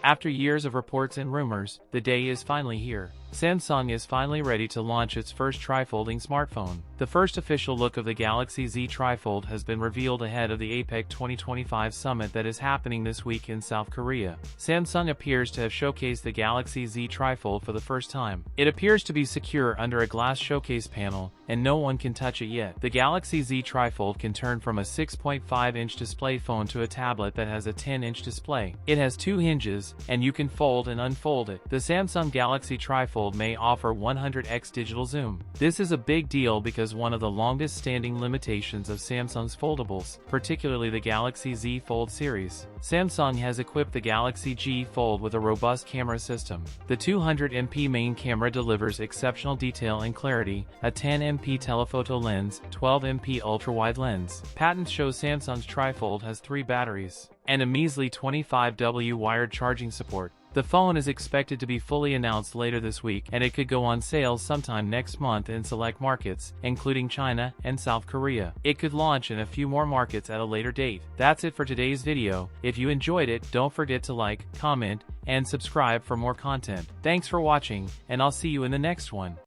After years of reports and rumors, the day is finally here. Samsung is finally ready to launch its first tri-folding smartphone. The first official look of the Galaxy Z TriFold has been revealed ahead of the APEC 2025 summit that is happening this week in South Korea. Samsung appears to have showcased the Galaxy Z TriFold for the first time. It appears to be secure under a glass showcase panel, and no one can touch it yet. The Galaxy Z TriFold can turn from a 6.5-inch display phone to a tablet that has a 10-inch display. It has 2 hinges, and you can fold and unfold it. The Samsung Galaxy TriFold may offer 100x digital zoom. This is a big deal because one of the longest standing limitations of Samsung's foldables, particularly the Galaxy Z Fold series. Samsung has equipped the Galaxy Z Fold with a robust camera system. The 200MP main camera delivers exceptional detail and clarity, a 10MP telephoto lens, 12MP ultra-wide lens. Patents show Samsung's TriFold has 3 batteries and a measly 25W wired charging support. The phone is expected to be fully announced later this week, and it could go on sale sometime next month in select markets, including China and South Korea. It could launch in a few more markets at a later date. That's it for today's video. If you enjoyed it, don't forget to like, comment, and subscribe for more content. Thanks for watching, and I'll see you in the next one.